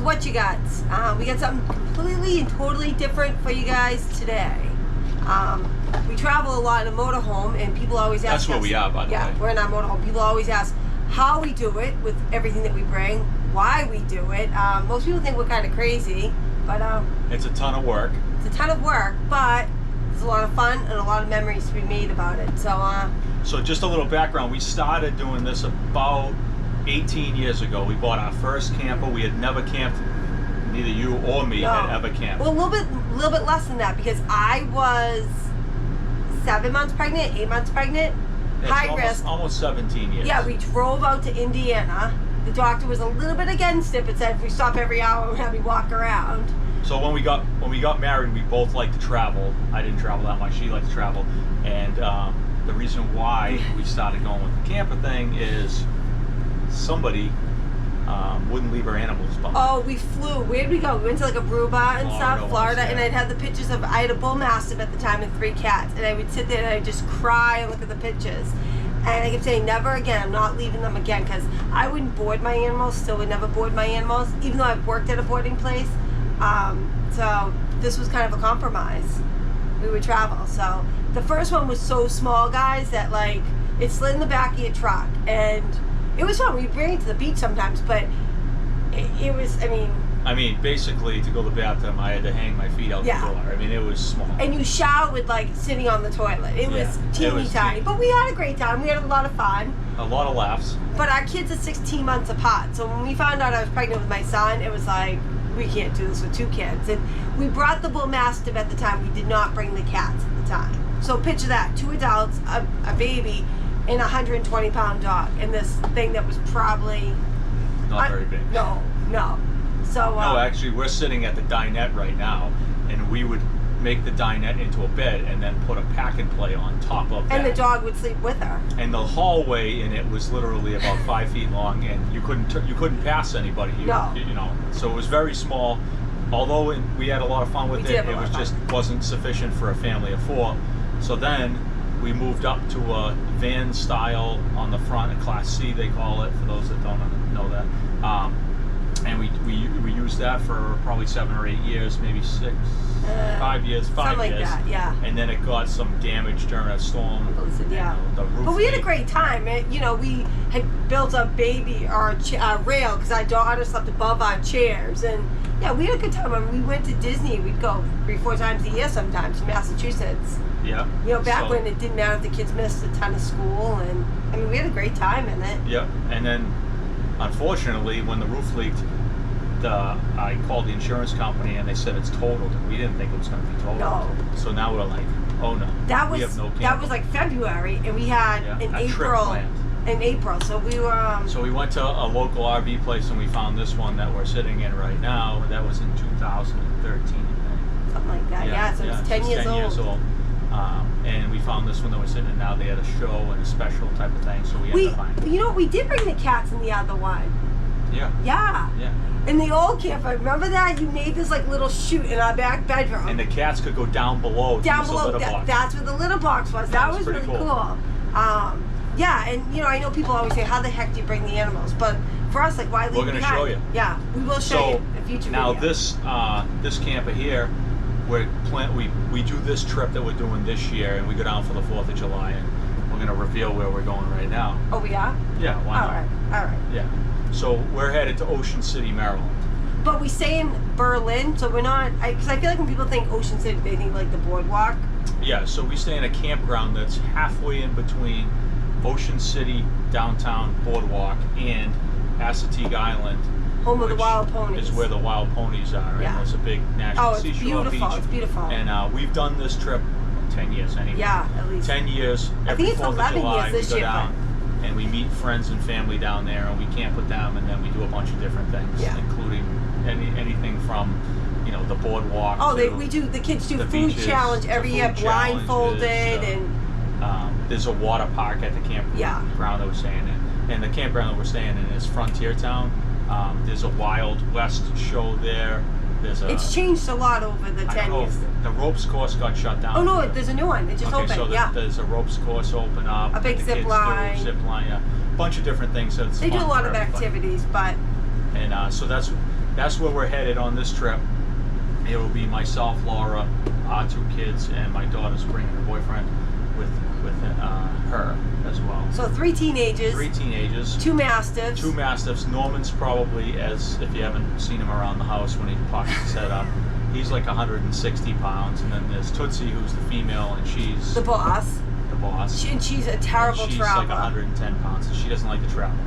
what you got? We got something completely and totally different for you guys today. We travel a lot in a motorhome, and people always ask us. That's where we are, by the way. Yeah, we're in our motorhome. People always ask how we do it with everything that we bring, why we do it. Most people think we're kind of crazy, but it's a ton of work. It's a ton of work, but there's a lot of fun and a lot of memories to be made about it. So just a little background. We started doing this about 18 years ago. We bought our first camper. We had never camped. Neither you or me had ever camped. Well, a little bit less than that, because I was 7 months pregnant, 8 months pregnant, high risk. Almost 17 years. Yeah, we drove out to Indiana. The doctor was a little bit against it, but said if we stop every hour, we'd have me walk around. So when we got married, we both liked to travel. I didn't travel that much. She liked to travel, and the reason why we started going with the camper thing is somebody wouldn't leave our animals behind. Oh, we flew. Where'd we go? We went to like Aruba and stuff, Florida, and I'd had the pictures of, I had a bull mastiff at the time and 3 cats, and I would sit there and I'd just cry and look at the pictures. And I kept saying, never again, I'm not leaving them again, because I wouldn't board my animals, still would never board my animals, even though I've worked at a boarding place. So this was kind of a compromise. We would travel. So the first one was so small, guys, that like, it slid in the back of your truck, and it was fun. We'd bring it to the beach sometimes, but it was, I mean, basically, to go to the bathroom, I had to hang my feet out the door. I mean, it was small. And you showered like sitting on the toilet. It was teeny tiny. But we had a great time. We had a lot of fun. A lot of laughs. But our kids are 16 months apart. So when we found out I was pregnant with my son, it was like, we can't do this with 2 kids. And we brought the bull mastiff at the time. We did not bring the cats at the time. So picture that, 2 adults, a baby, and a 120-pound dog. And this thing that was probably... Not very big. No. So, no, actually, we're sitting at the dinette right now, and we would make the dinette into a bed and then put a pack and play on top of that. And the dog would sleep with her. And the hallway in it was literally about 5 feet long, and you couldn't pass anybody. You know, so it was very small. Although we had a lot of fun with it, it was just wasn't sufficient for a family of 4. So then we moved up to a van style on the front, a Class C they call it, for those that don't know that. And we used that for probably 7 or 8 years, maybe 6, 5 years, 5 something years. Like that, yeah. And then it got some damage during a storm. Yeah. The roof but we had a great time. We had built a baby or a rail, because our daughter slept above our chairs, and yeah, we had a good time. When we went to Disney, we'd go 3-4 times a year sometimes to Massachusetts. Yeah. Back when it didn't matter if the kids missed a ton of school, and we had a great time in it. Yep. And then, unfortunately, when the roof leaked, I called the insurance company and they said it's totaled. We didn't think it was going to be totaled. No. So now we're like, oh no. We have no camper. That was like February, and we had in April. In April, so we were. So we went to a local RV place and we found this one that we're sitting in right now. That was in 2013, I think. Something like that. Yeah. So it's 10 years old. And we found this one that we're sitting in now. They had a show and a special type of thing, so we ended up buying. We did bring the cats in the other one. Yeah. Yeah. Yeah. In the old camper, remember that? You made this like little chute in our back bedroom. And the cats could go down below. Down below. That's where the litter box was. That was really cool. Yeah, and I know people always say, how the heck do you bring the animals? But for us, like, why leave We're behind? going to show you. Yeah, we will show you in a future now video. this camper here, we do this trip that we're doing this year, and we go down for the 4th of July, and we're going to reveal where we're going right now. Oh, we are? Yeah, why not? All right. Yeah. So we're headed to Ocean City, Maryland. But we stay in Berlin, so we're not, because I feel like when people think Ocean City, they think like the boardwalk. Yeah, so we stay in a campground that's halfway in between Ocean City, downtown boardwalk, and Assateague Island. Home of the wild ponies. Is where the wild ponies are. Yeah. And there's a big national seashore beach. It's beautiful. And we've done this trip 10 years anyway. Yeah, at least. 10 years. Every I think it's 11 years this year. And we meet friends and family down there, and we camp with them, and then we do a bunch of different things, including anything from, the boardwalk. Oh, the kids do food beaches, challenge every year, blindfolded, and there's a water park at the campground that we're staying in, and the campground that we're staying in is Frontier Town. There's a Wild West show there. It's changed a lot over the 10 years. The ropes course got shut down. Oh no, there's a new one. It just opened. So there's a ropes course open up. A big zip line. Yeah. A bunch of different things. So they do a lot of activities, but. And so that's where we're headed on this trip. It will be myself, Laura, our 2 kids, and my daughter's bringing her boyfriend with her as well. So 3 teenagers. 3 teenagers. 2 mastiffs. 2 mastiffs. Norman's probably, as if you haven't seen him around the house when he pops his head up, he's like 160 pounds. And then there's Tootsie, who's the female, and she's the boss. The boss. And she's a terrible traveler. She's traveler. like 110 pounds, and she doesn't like to travel.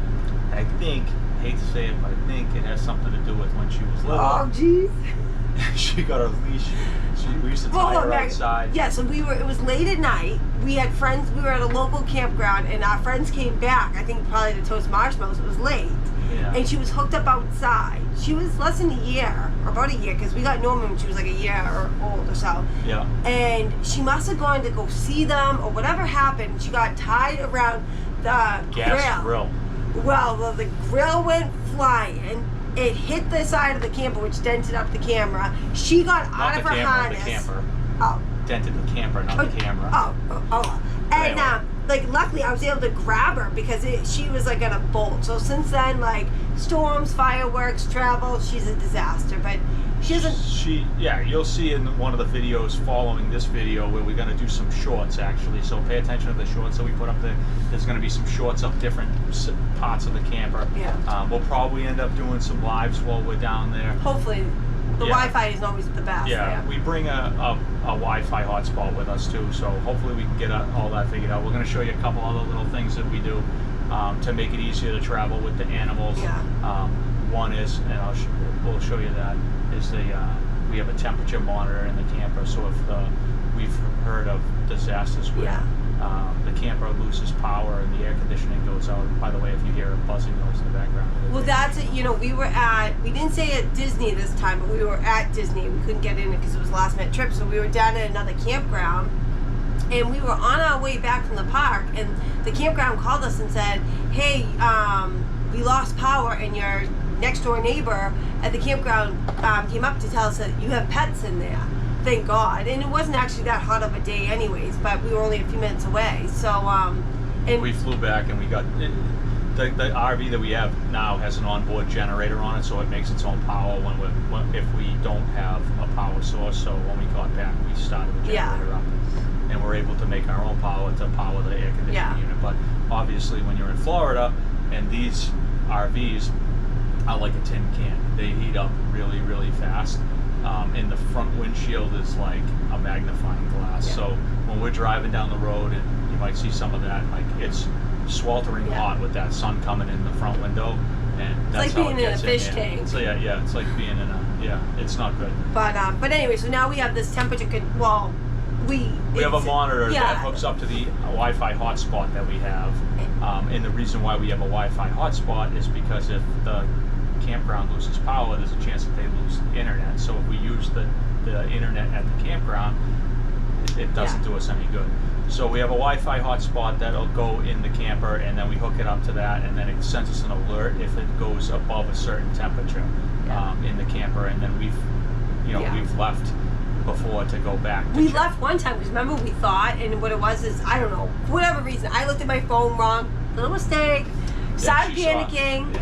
And I think, I hate to say it, but I think it has something to do with when she was little. Oh, jeez. She got a leash. We used to tie her outside. Yeah, so it was late at night. We had friends, we were at a local campground, and our friends came back, I think probably to toast marshmallows. It was late. Yeah. And she was hooked up outside. She was less than a year, or about a year, because we got Norman when she was like a year or old or so. Yeah. And she must have gone to go see them, or whatever happened. She got tied around the grill. Well, the grill went flying. It hit the side of the camper, which dented up the camera. She got out of her harness. The camper. Oh. Dented the camper, not the camera. Oh. And anyway. luckily I was able to grab her because she was like in a bolt. So since then, like storms, fireworks, travel, she's a disaster. But she doesn't. You'll see in one of the videos following this video where we're gonna do some shorts actually. So pay attention to the shorts that we put up there. There's gonna be some shorts of different parts of the camper. Yeah. We'll probably end up doing some lives while we're down there. Hopefully. The Wi-Fi is always the best. Yeah, we bring a Wi-Fi hotspot with us too, so hopefully we can get all that figured out. We're going to show you a couple other little things that we do to make it easier to travel with the animals. Yeah. One is, and we'll show you that, is we have a temperature monitor in the camper, so if we've heard of disasters where the camper loses power and the air conditioning goes out. By the way, if you hear a buzzing noise in the background. Well, that's it. You know, we didn't say at Disney this time, but we were at Disney. We couldn't get in it because it was a last minute trip, so we were down at another campground. And we were on our way back from the park, and the campground called us and said, hey, we lost power, and your next door neighbor at the campground came up to tell us that you have pets in there. Thank God. And it wasn't actually that hot of a day anyways, but we were only a few minutes away. So, and we flew back and we got, the RV that we have now has an onboard generator on it, so it makes its own power if we don't have a power source. So when we got back, we started the generator up. And we're able to make our own power to power the air conditioning unit. But obviously when you're in Florida and these RVs are like a tin can, they heat up really, really fast. And the front windshield is like a magnifying glass. So when we're driving down the road, and you might see some of that, like it's sweltering hot with that sun coming in the front window, and that's it's like how being it in a gets fish in tank. So it's like being in it's not good. But anyway, so now we have this temperature. We have a monitor that hooks up to the Wi-Fi hotspot that we have, and the reason why we have a Wi-Fi hotspot is because if the campground loses power, there's a chance that they lose internet. So if we use the internet at the campground, it doesn't do us any good. So we have a Wi-Fi hotspot that'll go in the camper, and then we hook it up to that, and then it sends us an alert if it goes above a certain temperature in the camper. And then we've left before to go back. We left one time because remember we thought, and what it was is I don't know, for whatever reason I looked at my phone wrong, little mistake, started panicking.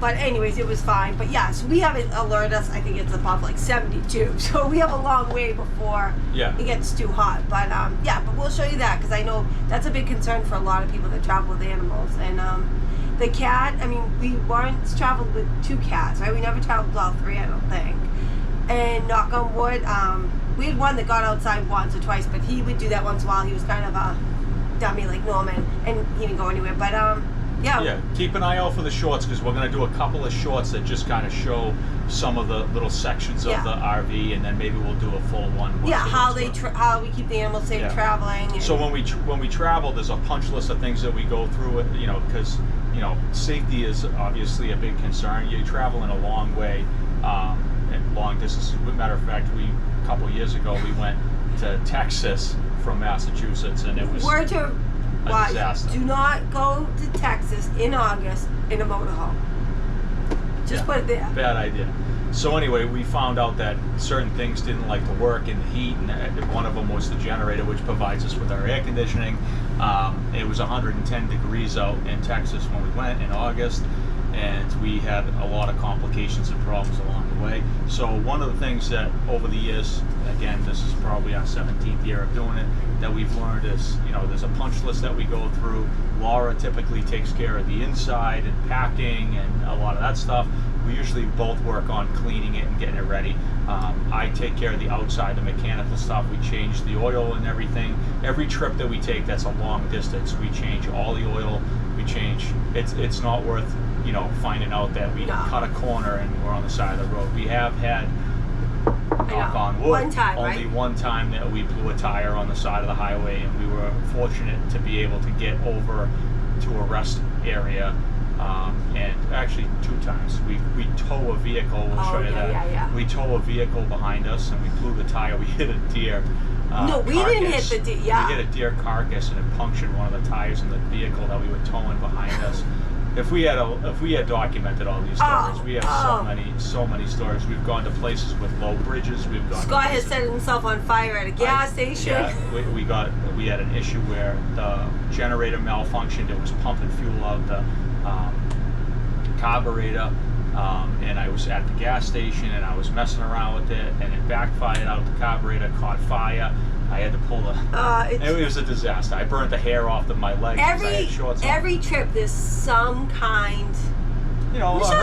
But anyways, it was fine. But so we have it alert us. I think it's above like 72, so we have a long way before it gets too hot. But but we'll show you that because I know that's a big concern for a lot of people that travel with animals. And the cat, I mean, we once traveled with 2 cats, right? We never traveled with all 3, I don't think. And knock on wood, we had one that got outside once or twice, but he would do that once in a while. He was kind of a dummy like Norman, and he didn't go anywhere. But keep an eye out for the shorts because we're going to do a couple of shorts that just kind of show some of the little sections of the RV, and then maybe we'll do a full one. How we keep the animals safe traveling. And so when we travel, there's a punch list of things that we go through. Because safety is obviously a big concern. You travel in a long way. Long distance. As a matter of fact, a couple of years ago we went to Texas from Massachusetts, and it was a disaster. Do not go to Texas in August in a motorhome. Just put it there. Bad idea. So anyway, we found out that certain things didn't like to work in the heat, and one of them was the generator, which provides us with our air conditioning. It was 110 degrees out in Texas when we went in August. and we had a lot of complications and problems along the way. So one of the things that over the years, again, this is probably our 17th year of doing it, that we've learned is, you know, there's a punch list that we go through. Laura typically takes care of the inside and packing and a lot of that stuff. We usually both work on cleaning it and getting it ready. I take care of the outside, the mechanical stuff. We change the oil and everything. Every trip that we take that's a long distance, we change all the oil. We change. It's not worth, you know, finding out that we cut a corner and we're on the side of the road. We have had, knock on wood, one time, only right? one time that we blew a tire on the side of the highway, and we were fortunate to be able to get over to a rest area. And actually 2 times. We tow a vehicle, we'll show you that. Yeah. We tow a vehicle behind us and we blew the tire. We hit a deer. No, we didn't hit the deer. Yeah. We hit a deer carcass and it punctured one of the tires in the vehicle that we were towing behind us. If we had documented all these stories, we have so many stories. We've gone to places with low bridges. We've gone. Scott has set himself on fire at a gas station. Yeah, we had an issue where the generator malfunctioned. It was pumping fuel out the carburetor, and I was at the gas station and I was messing around with it, and it backfired out. The carburetor caught fire. I had to pull the. It was a disaster. I burnt the hair off of my legs. I had shorts on. Every trip, there's some kind. You know, I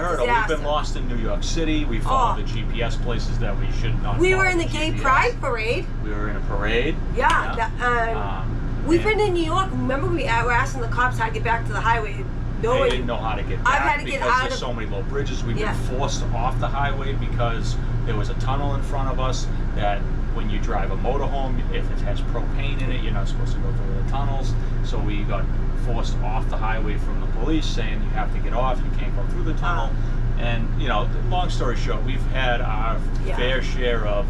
heard it. We've been lost in New York City. We followed the GPS places that we should not. We were in the Gay Pride Parade. We were in a parade. Yeah. We've been in New York. Remember, we were asking the cops how to get back to the highway. They didn't know how to get back. I've had to get out there's so many low bridges. We've been forced off the highway because there was a tunnel in front of us that when you drive a motorhome, if it has propane in it, you're not supposed to go through the tunnels. So we got forced off the highway from the police saying you have to get off, you can't go through the tunnel. And, you know, long story short, we've had our fair share of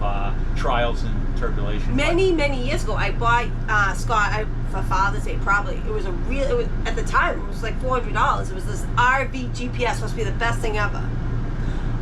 trials and tribulation. Many years ago, I bought Scott for Father's Day. Probably it was at the time it was like $400. It was this RV GPS, supposed to be the best thing ever.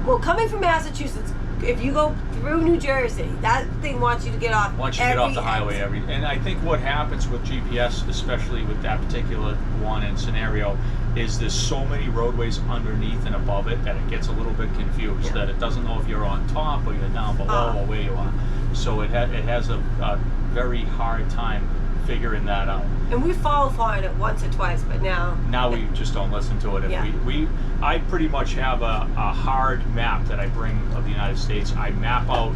Well, coming from Massachusetts, if you go through New Jersey, that thing wants you to get off. Once you get off the highway, and I think what happens with GPS, especially with that particular one and scenario, is there's so many roadways underneath and above it that it gets a little bit confused. That it doesn't know if you're on top or you're down below or where you are. So it has a very hard time figuring that out. And we followed it once or twice, but now we just don't listen to it. I pretty much have a hard map that I bring of the United States. I map out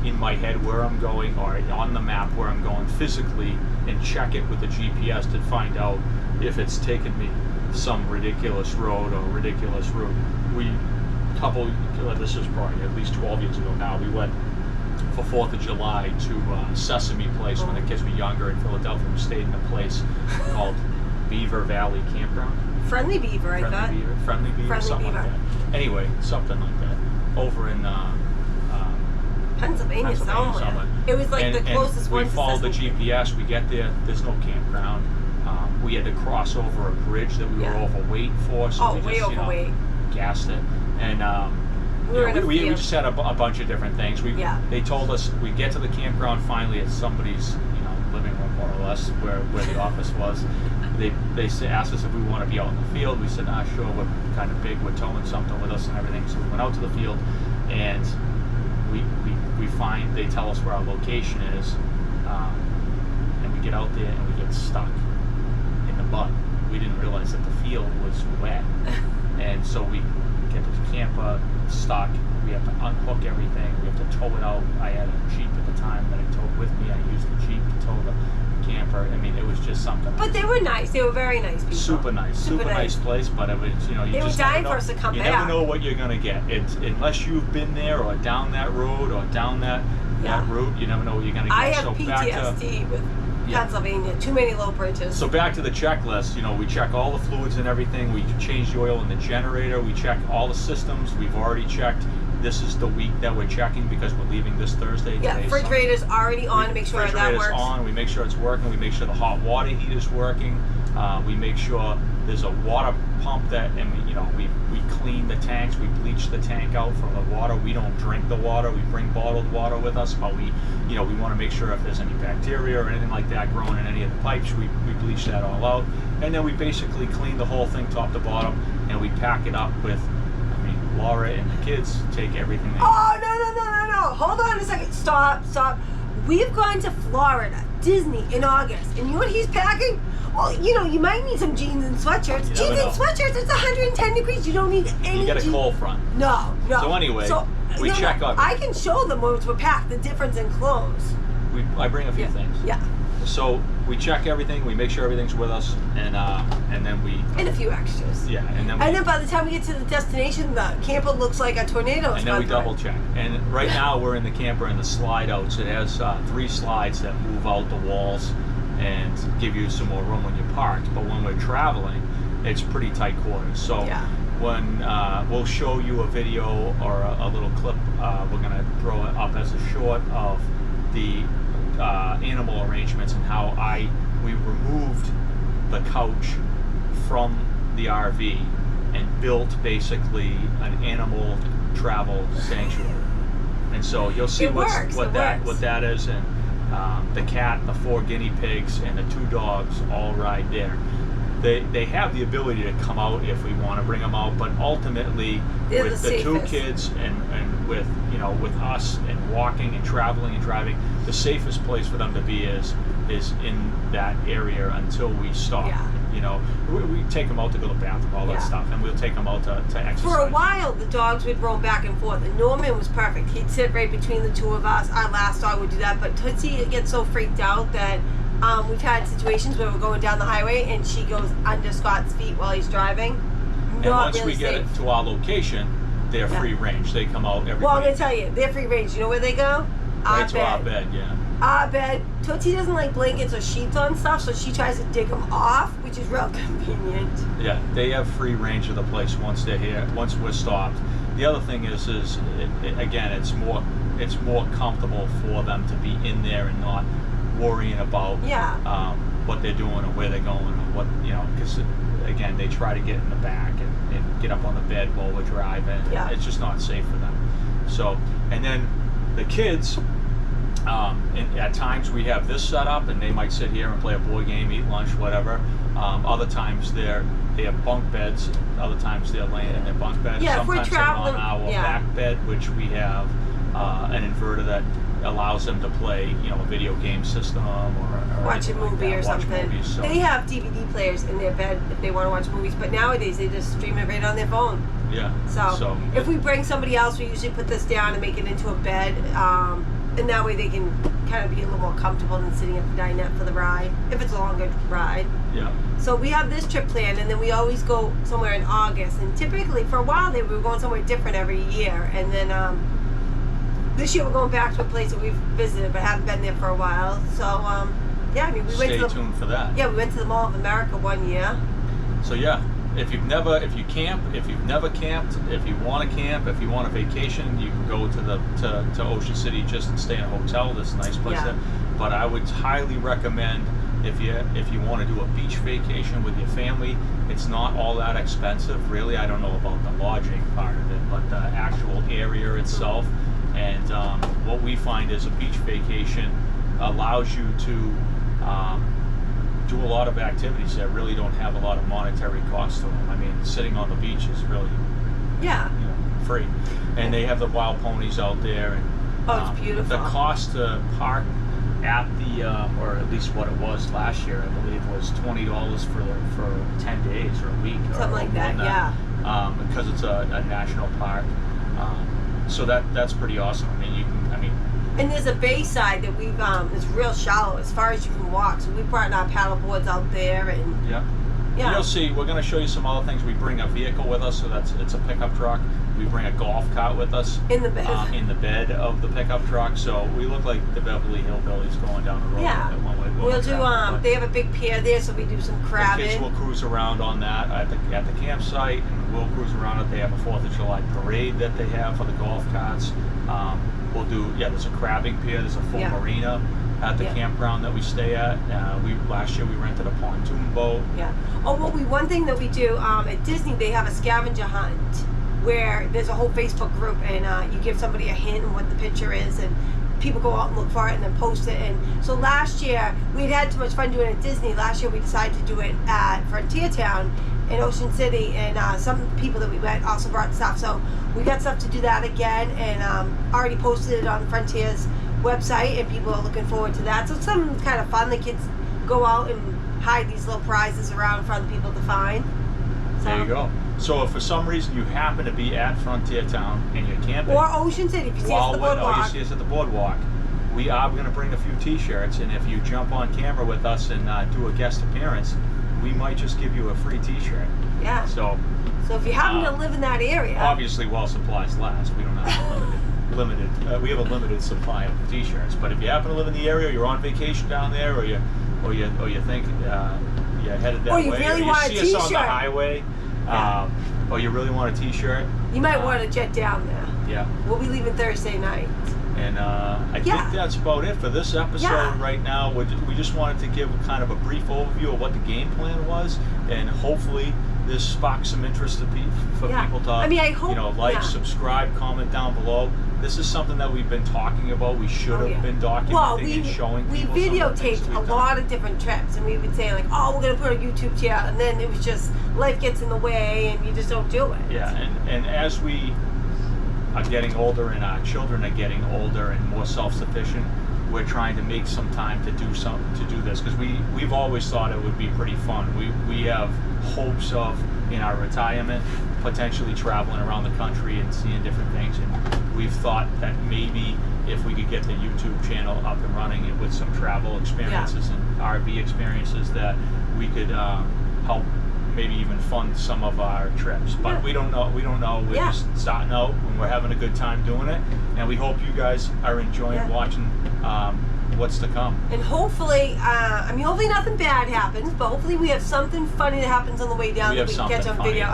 in my head where I'm going, or on the map where I'm going physically, and check it with the GPS to find out if it's taken me some ridiculous road or ridiculous route. This is probably at least 12 years ago now, we went for 4th of July to Sesame Place when the kids were younger in Philadelphia. We stayed in a place called Beaver Valley Campground. Friendly Beaver, I thought. Friendly Beaver, something like that. Anyway, something like that. Over in Pennsylvania somewhere. It was like the closest one. We followed the GPS. We get there. There's no campground. We had to cross over a bridge that we were overweight for. So we just, overweight. Gassed it. And we just had a bunch of different things. They told us we get to the campground finally at somebody's living room, more or less, where the office was. They asked us if we want to be out in the field. We said, sure, we're kind of big, we're towing something with us and everything. So we went out to the field, and they tell us where our location is, and we get out there and we get stuck in the mud. We didn't realize that the field was wet, and so we get to the camper stuck. We have to unhook everything. We have to tow it out. I had a Jeep at the time that I towed with me. I used the Jeep to tow the camper. I mean, it was just something. But they were nice. They were very nice people. Super nice place. But it was, they were dying for us to come back. You never know what you're gonna get. Unless you've been there or down that road or down that route, you never know what you're gonna get. I have PTSD with Pennsylvania. Too many low bridges. So back to the checklist. We check all the fluids and everything. We change the oil in the generator. We check all the systems. We've already checked. This is the week that we're checking because we're leaving this Thursday. Yeah, refrigerator's already on to make sure that works. On. We make sure it's working. We make sure the hot water heater's working. We make sure There's a water pump that, and we clean the tanks, we bleach the tank out from the water. We don't drink the water. We bring bottled water with us, but we want to make sure if there's any bacteria or anything like that growing in any of the pipes, we bleach that all out. And then we basically clean the whole thing top to bottom, and we pack it up with, Laura and the kids take everything. Oh, no. Hold on a second. Stop. We've gone to Florida, Disney in August, and you know what he's packing? Well, you might need some jeans and sweatshirts. Jeans and sweatshirts, it's 110 degrees. You don't need any. You get a cold front. No. So anyway, we check up. I can show them once we're packed the difference in clothes. I bring a few things. Yeah. So we check everything. We make sure everything's with us, and then we. And a few extras. Yeah, and then by the time we get to the destination, the camper looks like a tornado. And then we double check. And right now we're in the camper in the slide outs. It has 3 slides that move out the walls and give you some more room when you're parked. But when we're traveling, it's pretty tight quarters. So when we'll show you a video or a little clip, we're gonna throw it up as a short of the animal arrangements and how we removed the couch from the RV and built basically an animal travel sanctuary. And so you'll see what that is, and the cat, the 4 guinea pigs, and the 2 dogs all ride there. They have the ability to come out if we want to bring them out, but ultimately with the 2 kids and with us and walking and traveling and driving, the safest place for them to be is in that area until we stop. Yeah. We take them out to go to the bathroom, all that stuff, and we'll take them out to exercise. For a while, the dogs would roam back and forth, and Norman was perfect. He'd sit right between the 2 of us. Our last dog would do that, but Tootsie gets so freaked out that we've had situations where we're going down the highway and she goes under Scott's feet while he's driving. And once we get it to our location, they're free range. They come out every Well, I'm day. going to tell you, they're free range. You know where they go? Right to our bed, yeah. Our bed. Tootsie doesn't like blankets or sheets on stuff, so she tries to dig them off, which is real convenient. Yeah, they have free range of the place once they're here, once we're stopped. The other thing is again, it's more comfortable for them to be in there and not worrying about what they're doing or where they're going or what, because again, they try to get in the back and get up on the bed while we're driving. Yeah. It's just not safe for them. So, and then the kids, at times we have this set up and they might sit here and play a board game, eat lunch, whatever. Other times they have bunk beds. Other times they're laying in their bunk beds. Yeah, sometimes if we're traveling, they're on our back bed, which we have an inverter that allows them to play, a video game system or watch a movie or something. Movies, so. They have DVD players in their bed if they want to watch movies, but nowadays they just stream it right on their phone. Yeah. So if we bring somebody else, we usually put this down and make it into a bed, and that way they can kind of be a little more comfortable than sitting at the dinette for the ride, if it's a longer ride. Yeah. So we have this trip planned, and then we always go somewhere in August, and typically for a while we were going somewhere different every year, and then this year we're going back to a place that we've visited but haven't been there for a while. So we went Stay tuned for that. Yeah, we went to the Mall of America one year. So if you camp, if you've never camped, if you want to camp, if you want a vacation, you can go to Ocean City just and stay in a hotel. There's a nice place there. But I would highly recommend if you want to do a beach vacation with your family, it's not all that expensive, really. I don't know about the lodging part of it, but the actual area itself. And what we find is a beach vacation allows you to do a lot of activities that really don't have a lot of monetary cost to them. I mean, sitting on the beach is really free. And they have the wild ponies out there. And, it's beautiful. The cost to park at the, or at least what it was last year, I believe, was $20 for 10 days or a week. Something like that, because it's a national park. So that's pretty awesome. And there's a bay side that we've it's real shallow as far as you can walk. So we brought our paddle boards out there, and you'll see. We're going to show you some other things. We bring a vehicle with us, so it's a pickup truck. We bring a golf cart with us in the bed of the pickup truck. So we look like the Beverly Hillbillies going down the road. Yeah, we'll do. They have a big pier there, so we do some crabbing. The kids will cruise around on that at the campsite, and we'll cruise around it. They have a 4th of July parade that they have for the golf carts. We'll do, there's a crabbing pier, there's a full marina. at the campground that we stay at. Last year we rented a pontoon boat. Yeah. Oh, well, one thing that we do at Disney, they have a scavenger hunt where there's a whole Facebook group, and you give somebody a hint on what the picture is, and people go out and look for it and then post it. And so last year we'd had too much fun doing it at Disney. Last year we decided to do it at Frontier Town in Ocean City, and some people that we met also brought stuff. So we got stuff to do that again, and already posted it on Frontier's website, and people are looking forward to that. So it's something kind of fun. The kids go out and hide these little prizes around for other people to find. So, there you go. So if for some reason you happen to be at Frontier Town and you're camping, or Ocean City, if you see us at the boardwalk, you see us at the boardwalk, we are going to bring a few T-shirts, and if you jump on camera with us and do a guest appearance, we might just give you a free T-shirt. Yeah. So if you happen to live in that area, obviously while supplies last, we don't have limited. We have a limited supply of T-shirts. But if you happen to live in the area, you're on vacation down there, or you think you're headed that or way, you really or you want see a T-shirt us on the highway, or you really want a T-shirt, you might want to jet down there. Yeah. We'll be leaving Thursday night. And I think that's about it for this episode right now. We just wanted to give kind of a brief overview of what the game plan was, and hopefully this sparks some interest for people to I hope, like, subscribe, comment down below. This is something that we've been talking about. We should have been documenting and showing people. We videotaped a lot of different trips, and we would say like, oh, we're going to put a YouTube channel, and then it was just life gets in the way and you just don't do it. Yeah, and as we are getting older and our children are getting older and more self-sufficient, we're trying to make some time to do this, because we've always thought it would be pretty fun. We have hopes of, in our retirement, potentially traveling around the country and seeing different things, and we've thought that maybe if we could get the YouTube channel up and running with some travel experiences and RV experiences, that we could help maybe even fund some of our trips. But we don't know. We're just starting out, and we're having a good time doing it, and we hope you guys are enjoying watching what's to come. And hopefully, hopefully nothing bad happens, but hopefully we have something funny that happens on the way down that we can catch on video.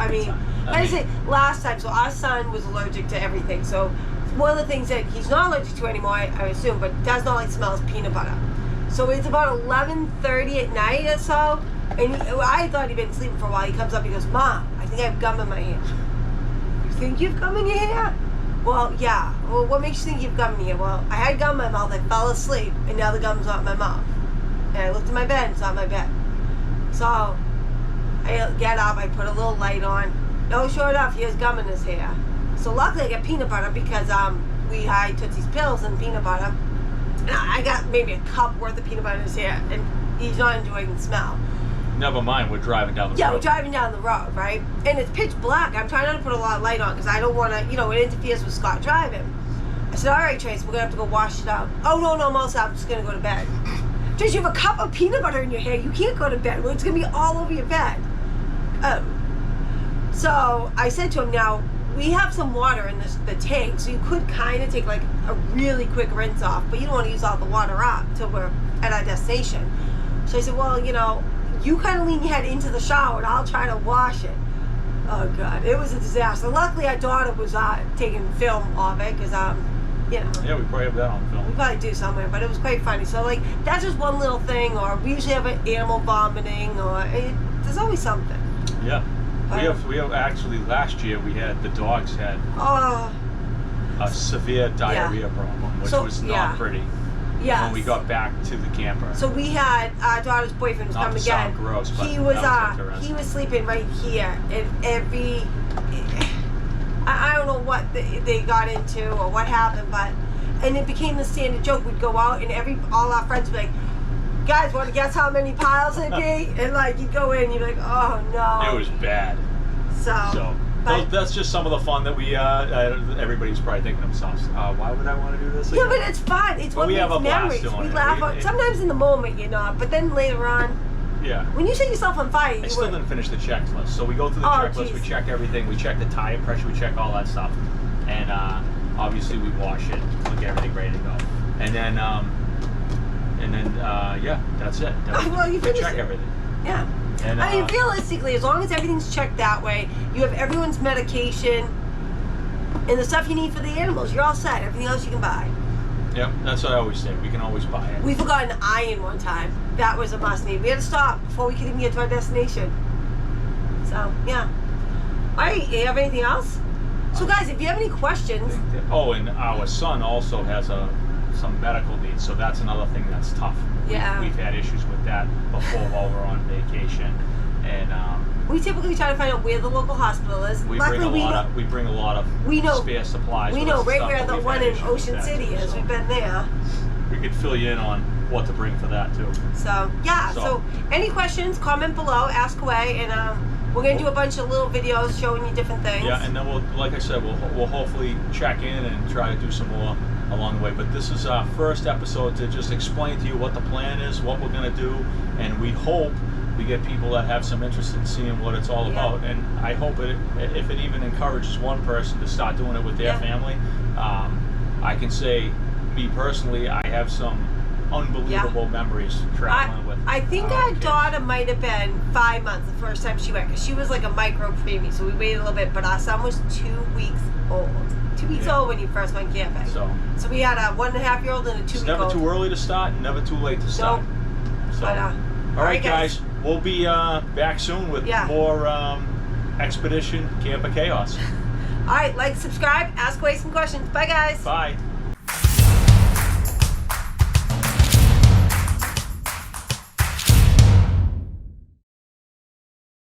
I say last time, so our son was allergic to everything. So one of the things that he's not allergic to anymore, I assume, but does not like smells peanut butter. So it's about 11:30 at night or so, and I thought he'd been sleeping for a while. He comes up, he goes, "Mom, I think I have gum in my hair." "You think you have gum in your hair?" "Well, yeah." "Well, what makes you think you have gum in your hair?" "Well, I had gum in my mouth, I fell asleep, and now the gum's not in my mouth. And I looked at my bed, it's not my bed." So I get up, I put a little light on. No, sure enough, he has gum in his hair. So luckily I got peanut butter, because we hide Tootsie's Pills and peanut butter. And I got maybe a cup worth of peanut butter in his hair, and he's not enjoying the smell. Never mind, we're driving down the road. Yeah, we're driving down the road, right? And it's pitch black. I'm trying not to put a lot of light on, because I don't want to, it interferes with Scott driving. I said, "All right, Trace, we're going to have to go wash it out." "Oh, no, I'm all set. I'm just going to go to bed." "Trace, you have a cup of peanut butter in your hair. You can't go to bed. Well, it's going to be all over your bed." Oh. So I said to him, "Now, we have some water in the tank, so you could kind of take like a really quick rinse off, but you don't want to use all the water up till we're at our destination." So I said, "Well, you kind of lean your head into the shower and I'll try to wash it." Oh God, it was a disaster. Luckily our daughter was taking film of it, because yeah, we probably have that on film. We probably do somewhere, but it was quite funny. So like, that's just one little thing. Or we usually have an animal vomiting, or there's always something. Yeah. We have actually, last year the dogs had a severe diarrhea problem, which was not pretty. Yes. When we got back to the camper. So we had our daughter's boyfriend was coming again. Not to sound gross, but he was sleeping right here, and I don't know what they got into or what happened, and it became the standard joke. We'd go out, and all our friends would be like, "Guys, want to guess how many piles it'd be?" And like, you'd go in, you'd be like, "Oh no." It was bad. So that's just some of the fun that we, everybody's probably thinking to themselves, why would I want to do this again? Yeah, but it's fun. It's what makes memories. We laugh. Sometimes in the moment you're not, but then later on. Yeah. When you set yourself on fire, I still didn't finish the checklist. So we go through the checklist, we check everything, we check the tire pressure, we check all that stuff. And obviously we wash it, we get everything ready to go. And then that's it. Well, you check everything. Yeah. And, realistically, as long as everything's checked that way, you have everyone's medication and the stuff you need for the animals, you're all set. Everything else you can buy. Yep, that's what I always say. We can always buy it. We forgot an iron one time. That was a must need. We had to stop before we could even get to our destination. So, yeah. Alright, you have anything else? So guys, if you have any questions... Oh, and our son also has some medical needs, so that's another thing that's tough. Yeah. We've had issues with that before while we're on vacation. And we typically try to find out where the local hospital is. we bring a lot of spare supplies. We know right where the one in Ocean City is. We've been there. We could fill you in on what to bring for that too. So yeah. So any questions? Comment below. Ask away, and we're gonna do a bunch of little videos showing you different things. Yeah, and then we'll, like I said, we'll hopefully check in and try to do some more along the way. But this is our first episode to just explain to you what the plan is, what we're gonna do, and we hope we get people that have some interest in seeing what it's all about. And I hope if it even encourages one person to start doing it with their family. I can say, me personally, I have some unbelievable memories traveling with. I think our daughter might have been 5 months the first time she went, because she was like a micro preemie, so we waited a little bit. But our son was 2 weeks old. 2 weeks old when he first went camping. So we had a 1.5-year-old and a 2-week-old. It's never too early to start, and never too late to start. Nope. So, all right, guys. We'll be back soon with more Expedition Camper Chaos. All right, like, subscribe, ask away some questions. Bye, guys. Bye.